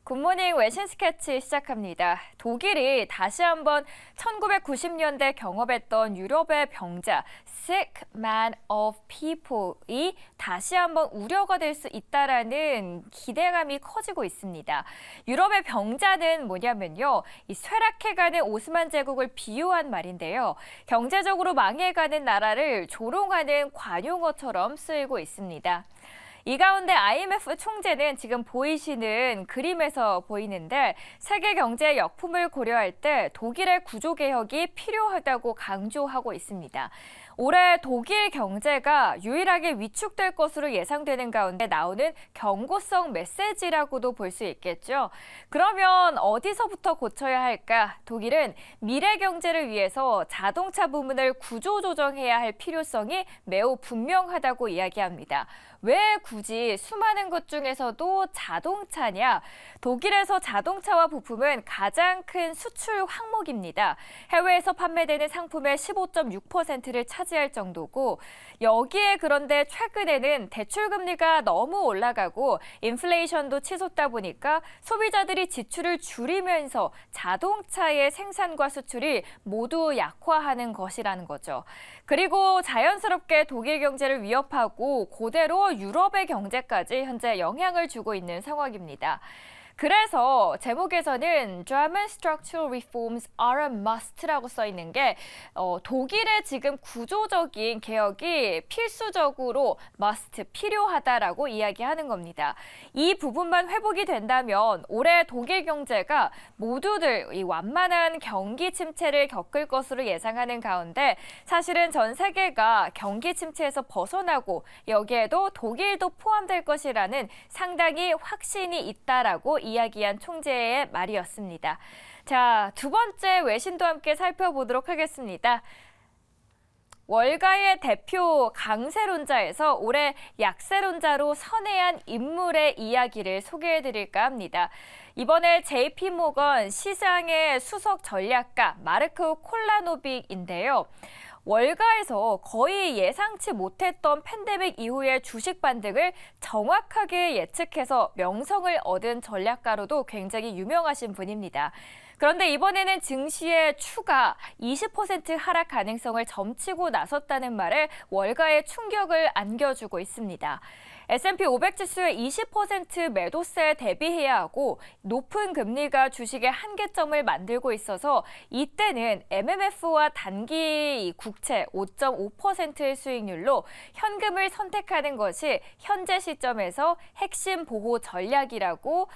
굿모닝 외신 스케치 시작합니다. 독일이 다시 한번 1990년대 경험했던 유럽의 병자 Sick Man of People이 다시 한번 우려가 될 수 있다라는 기대감이 커지고 있습니다. 유럽의 병자는 뭐냐면요, 이 쇠락해가는 오스만 제국을 비유한 말인데요. 경제적으로 망해가는 나라를 조롱하는 관용어처럼 쓰이고 있습니다. 이 가운데 IMF 총재는 지금 보이시는 그림에서 보이는데 세계 경제의 역풍을 고려할 때 독일의 구조개혁이 필요하다고 강조하고 있습니다. 올해 독일 경제가 유일하게 위축될 것으로 예상되는 가운데 나오는 경고성 메시지라고도 볼 수 있겠죠. 그러면 어디서부터 고쳐야 할까? 독일은 미래 경제를 위해서 자동차 부문을 구조조정해야 할 필요성이 매우 분명하다고 이야기합니다. 왜 굳이 수많은 것 중에서도 자동차냐? 독일에서 자동차와 부품은 가장 큰 수출 항목입니다. 해외에서 판매되는 상품의 15.6%를 차지할 정도고 여기에 그런데 최근에는 대출금리가 너무 올라가고 인플레이션도 치솟다 보니까 소비자들이 지출을 줄이면서 자동차의 생산과 수출이 모두 약화하는 것이라는 거죠. 그리고 자연스럽게 독일 경제를 위협하고 그대로 유럽의 경제까지 현재 영향을 주고 있는 상황입니다. 그래서 제목에서는 German structural reforms are a must라고 써 있는 게 독일의 지금 구조적인 개혁이 필수적으로 must, 필요하다라고 이야기하는 겁니다. 이 부분만 회복이 된다면 올해 독일 경제가 모두들 이 완만한 경기 침체를 겪을 것으로 예상하는 가운데 사실은 전 세계가 경기 침체에서 벗어나고 여기에도 독일도 포함될 것이라는 상당히 확신이 있다라고 이야기한 총재의 말이었습니다. 자, 두 번째 외신도 함께 살펴보도록 하겠습니다. 월가의 대표 강세론자에서 올해 약세론자로 선회한 인물의 이야기를 소개해드릴까 합니다. 이번에 JP모건 시장의 수석 전략가 마르크 콜라노빅인데요. 월가에서 거의 예상치 못했던 팬데믹 이후의 주식 반등을 정확하게 예측해서 명성을 얻은 전략가로도 굉장히 유명하신 분입니다. 그런데 이번에는 증시의 추가 20% 하락 가능성을 점치고 나섰다는 말에 월가에 충격을 안겨주고 있습니다. S&P 500 지수의 20% 매도세에 대비해야 하고 높은 금리가 주식의 한계점을 만들고 있어서 이때는 MMF와 단기 국채 5.5%의 수익률로 현금을 선택하는 것이 현재 시점에서 핵심 보호 전략이라고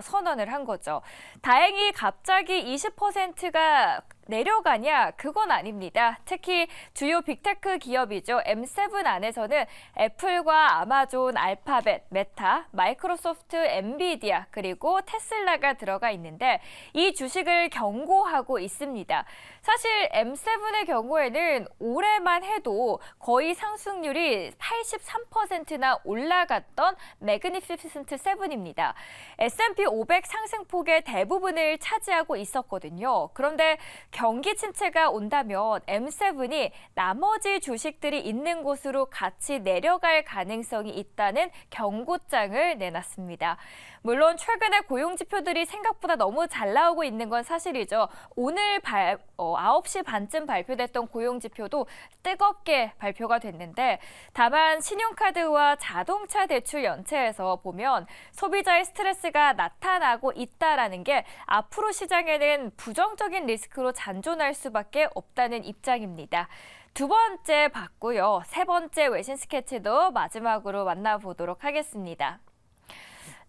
선언을 한 거죠. 다행히 갑자기 20%가 내려가냐? 그건 아닙니다. 특히 주요 빅테크 기업이죠. M7 안에서는 애플과 아마존, 알파벳, 메타, 마이크로소프트, 엔비디아 그리고 테슬라가 들어가 있는데 이 주식을 경고하고 있습니다. 사실 M7의 경우에는 올해만 해도 거의 상승률이 83%나 올라갔던 매그니피센트 7입니다. S&P 500 상승폭의 대부분을 차지하고 있었거든요. 그런데 경기 침체가 온다면 M7이 나머지 주식들이 있는 곳으로 같이 내려갈 가능성이 있다는 경고장을 내놨습니다. 물론 최근에 고용 지표들이 생각보다 너무 잘 나오고 있는 건 사실이죠. 오늘 9시 반쯤 발표됐던 고용 지표도 뜨겁게 발표가 됐는데 다만 신용카드와 자동차 대출 연체에서 보면 소비자의 스트레스가 나타나고 있다라는 게 앞으로 시장에는 부정적인 리스크로 잔존할 수밖에 없다는 입장입니다. 두 번째 봤고요. 세 번째 외신 스케치도 마지막으로 만나보도록 하겠습니다.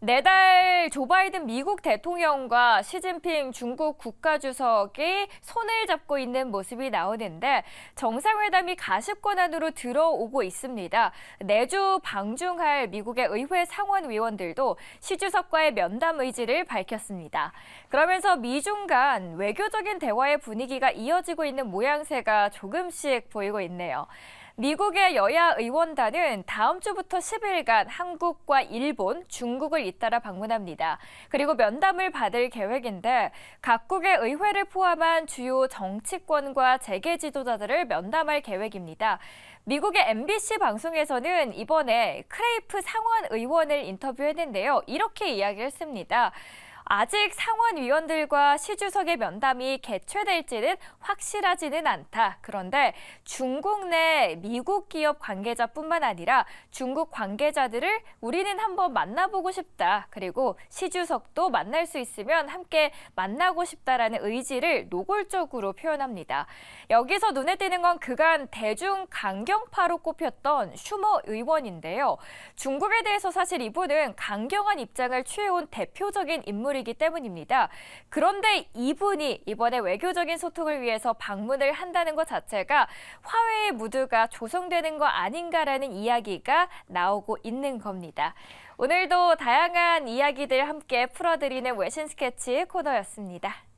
내달 조 바이든 미국 대통령과 시진핑 중국 국가주석이 손을 잡고 있는 모습이 나오는데 정상회담이 가십권 안으로 들어오고 있습니다. 내주 방중할 미국의 의회 상원의원들도 시 주석과의 면담 의지를 밝혔습니다. 그러면서 미중 간 외교적인 대화의 분위기가 이어지고 있는 모양새가 조금씩 보이고 있네요. 미국의 여야 의원단은 다음 주부터 10일간 한국과 일본, 중국을 잇따라 방문합니다. 그리고 면담을 받을 계획인데 각국의 의회를 포함한 주요 정치권과 재계 지도자들을 면담할 계획입니다. 미국의 MBC 방송에서는 이번에 크레이프 상원 의원을 인터뷰했는데요. 이렇게 이야기했습니다. 아직 상원의원들과 시 주석의 면담이 개최될지는 확실하지는 않다. 그런데 중국 내 미국 기업 관계자뿐만 아니라 중국 관계자들을 우리는 한번 만나보고 싶다. 그리고 시 주석도 만날 수 있으면 함께 만나고 싶다라는 의지를 노골적으로 표현합니다. 여기서 눈에 띄는 건 그간 대중 강경파로 꼽혔던 슈머 의원인데요. 중국에 대해서 사실 이분은 강경한 입장을 취해온 대표적인 인물이기 때문입니다. 그런데 이분이 이번에 외교적인 소통을 위해서 방문을 한다는 것 자체가 화해의 무드가 조성되는 거 아닌가라는 이야기가 나오고 있는 겁니다. 오늘도 다양한 이야기들 함께 풀어드리는 외신 스케치 코너였습니다.